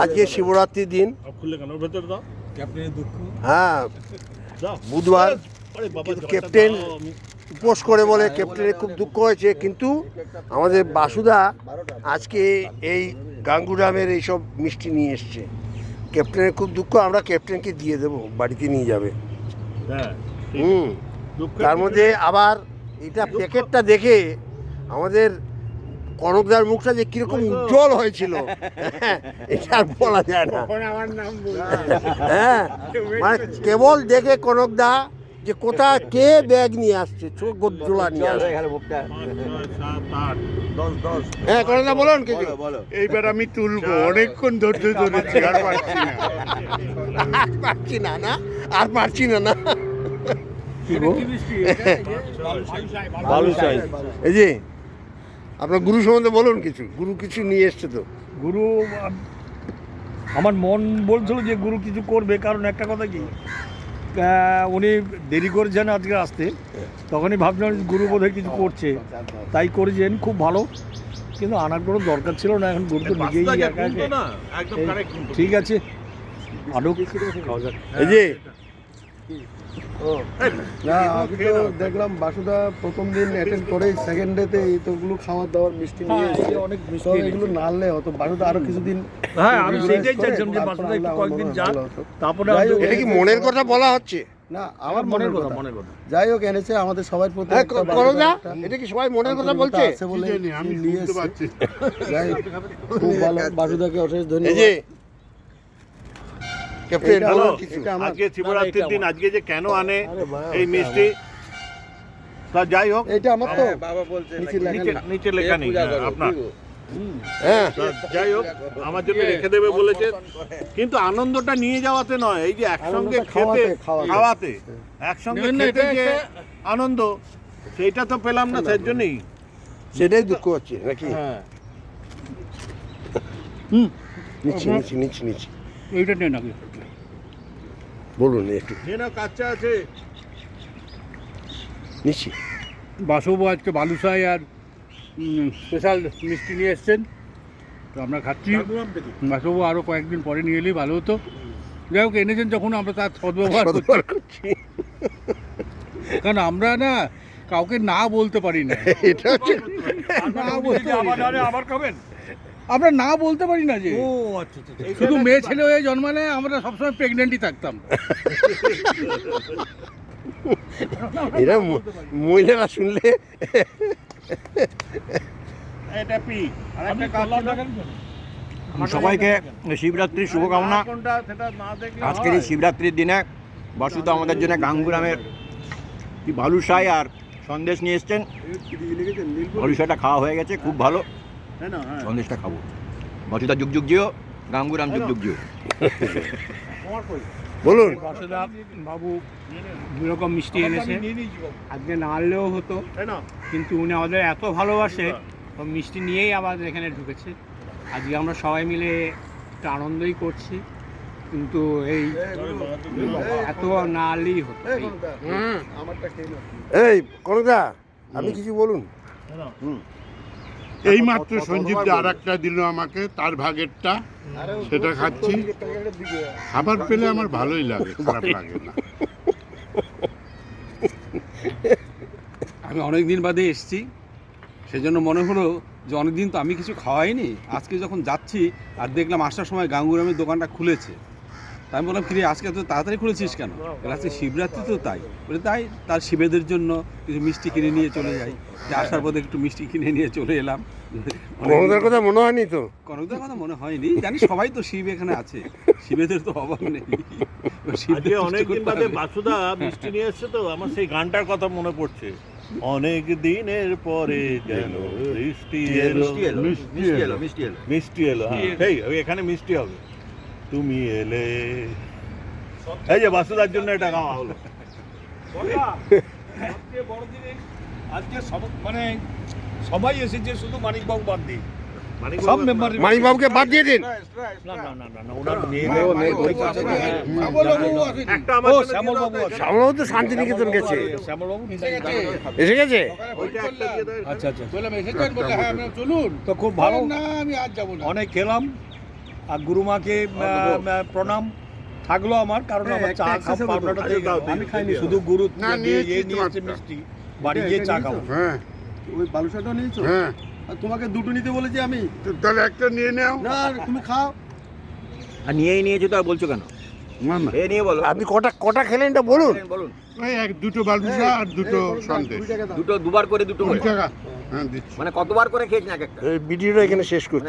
আজকে শিবরাত্রির দিন। হ্যাঁ, বুধবার। ক্যাপ্টেন উপোস করে বলে ক্যাপ্টেনের খুব দুঃখ হয়েছে, কিন্তু আমাদের বাসুদা আজকে এই গাঙ্গুরামের এইসব মিষ্টি নিয়ে এসছে। ক্যাপ্টেনের খুব দুঃখ, আমরা ক্যাপ্টেনকে দিয়ে দেবো, বাড়িতে নিয়ে যাবে। তার মধ্যে আবার এটা প্যাকেটটা দেখে আমাদের কনকদার মুখটা যে কিরকম উজ্জ্বল হয়েছিল, এটা আর বলা যায় না। হ্যাঁ, মানে কেবল দেখে কনকদা যে কোথা কে ব্যাগ নিয়ে আসছে, চোখ গোলা নিয়ে আসছে। হ্যাঁ কনকদা বলুন কিছু। এইবার আমি তুলবো, অনেকক্ষণ ধৈর্য ধরেছি, আর পারছি না। না আর পারছি না। এই যে আপনার গুরু সম্বন্ধে বলুন কিছু। গুরু কিছু নিয়ে এসছে তো। গুরু, আমার মন বলছিল যে গুরু কিছু করবে, কারণ একটা কথা কি, উনি দেরি করেছেন আজকে আসতে, তখনই ভাবছিলাম গুরু বোধহয় কিছু করছে, তাই করেছেন, খুব ভালো। কিন্তু আনার কোনো দরকার ছিল না, এখন গুরু তো নিজেই একা ঠিক আছে। এই যে না, আমি তো দেখলাম বাসুদা প্রথম দিন অ্যাটেন্ড করে সেকেন্ড ডেতে এইগুলো খাওয়ার দাওয়ার মিষ্টি নিয়ে এসেছে। অনেক মিষ্টি এগুলো না আনলে হতো, বাসুদা আরো কিছুদিন। হ্যাঁ, আমি সেইটাই চাইছিলাম যে বাসুদা একটু কয়েকদিন যাক, তারপরে এটা কি মনের কথা বলা হচ্ছে? না, আমার মনের কথা। যাই হোক, এনেছে আমাদের সবার প্রতি। এটা কি সবাই মনের কথা বলছে? আমি বুঝতে পারছি। যাই হোক, খুব ভালো, বাসুদাকে অশেষ ধন্যবাদ। আজকে শিবরাত্রির দিন, আজকে যে কেন আনে এই মিষ্টি, তা যাই হোক, এটা আমার তো বাবা বলছে নিচে লেখা নেই আপনার। হ্যাঁ, যাই হোক, আমার জন্য রেখে দেবে বলেছে, কিন্তু আনন্দটা নিয়ে যাওয়াতে নয়, এই যে একসঙ্গে খেতে খাওয়াতে, একসঙ্গে খেতে যে আনন্দ, সেইটা তো পেলাম না, সেই জন্যই সেটাই দুঃখ হচ্ছে নাকি? হ্যাঁ, নিচ্ছি। এইটা নেই নাকি বলুন একটু। কাচ্চা আছে, নিচ্ছি। বাসবু আজকে বালুশাই আর স্পেশাল মিষ্টি নিয়ে এসছেন, তো আমরা খাচ্ছি। বাসবু আরও কয়েকদিন পরে নিয়ে এলেই ভালো হতো। যাই হোক, এনেছেন যখন আমরা তার সদ্ব্যবহার করছি, কারণ আমরা না কাউকে না বলতে পারি না। এটা হচ্ছে আবার খাবেন, আমরা না বলতে পারি না, যে শুধু মেয়ে ছেলে হয়ে জন্মালে আমরা সবসময় প্রেগনেন্টই থাকতাম। এরা মহিলারা শুনলে সবাইকে শিবরাত্রির শুভকামনা। আজকের এই শিবরাত্রির দিনে বাসুদা আমাদের জন্য গাঙ্গুরামের বালুশাই আর সন্দেশ নিয়ে এসছেন। বালুশাইটা খাওয়া হয়ে গেছে, খুব ভালো, সন্দেশটা খাবো। বাসুদা যুগ যুগ জিও, গাঙ্গুরাম যুগ যুগ জিও। বলুন। বাসুদা বাবু দুরকম মিষ্টি এনেছে, আজকে না আনলেও হতো, কিন্তু উনি আমাদের এত ভালোবাসে, মিষ্টি নিয়েই আমাদের এখানে ঢুকেছে। আজকে আমরা সবাই মিলে একটা আনন্দই করছি, কিন্তু এই এত না আনলেই হতো। এই কনকদা, আপনি কিছু বলুন। এই মাত্র সঞ্জীব দা আর একটা দিল আমাকে, তার ভাগেরটা, সেটা খাচ্ছি। খাবার পেলে আমার ভালোই লাগে, খারাপ লাগে না। আমি অনেক দিন বাদে এসেছি, সেজন্য মনে হলো যে অনেকদিন তো আমি কিছু খাওয়াইনি। আজকে যখন যাচ্ছি আর দেখলাম আসার সময় গাঙ্গুরামের দোকানটা খুলেছে, তাই আমি বললাম, কিরে আজকে এত তাড়াতাড়ি খুলেছিস কেন? আজকে শিবরাত্রি তো, তাই বলে তাই তার শিবেদের জন্য কিছু মিষ্টি কিনে নিয়ে চলে যাই। আসার পথে একটু মিষ্টি কিনে নিয়ে চলে এলাম। কনকদার কথা মনে হয়নি তো? কনকদার কথা মনে হয়নি, জানি সবাই তো শিব এখানে আছে, শিবেদের তো অভাব নেই। অনেকদিন বাদে বাসুদা মিষ্টি নিয়ে এসছে, তো আমার সেই গানটার কথা মনে পড়ছে। অনেক দিনের পরে যেন মিষ্টি এলো। এখানে মিষ্টি হবে, তুমি এলে। এই যে বাসুদার জন্য এটা গাওয়া হলো। আজকে মানে সবাই এসেছে, শুধু মানিকবাবু বাদ দিয়ে। সব মেম্বার মানিকবাবুকে বাদ দিয়ে দিন। শ্যামলবাবু তো শান্তিনিকেতন গেছে। এসে গেছে? আচ্ছা, চলুন, তো খুব ভালো। না, আমি আজ যাবো না, অনেক খেলাম, আর গুরুমাকে প্রণাম থাকলো আমার, কারণ আমার চা খাওয়া পাবনাটা থেকে গেল। আমি খাইনি শুধু গুরু না, দিয়ে নিয়েছি নিয়ে এসছে তোমারটা। মিষ্টি, বাড়ি গিয়ে চা খাবো। হ্যাঁ ওই বালুশাটাও নিয়েছো? হ্যাঁ, আর তোমাকে দুটো নিতে বলেছি আমি। তো তাহলে একটা নিয়ে নাও। না তুমি খাও। আর নিয়েই নিয়েছো তো আর বলছো কেন? এ নিয়ে বলো, আপনি কটা খেলেন এটা বলুন। বলুন। দুটো বালুশা আর দুটো সন্দেশ। 20 টাকা দাও। দুবার করে দুটো করে। টাকা হ্যাঁ দিচ্ছি। মানে কতবার করে খেয়েছেন এক একটা? এই ভিডিওটা এখানে শেষ করছি।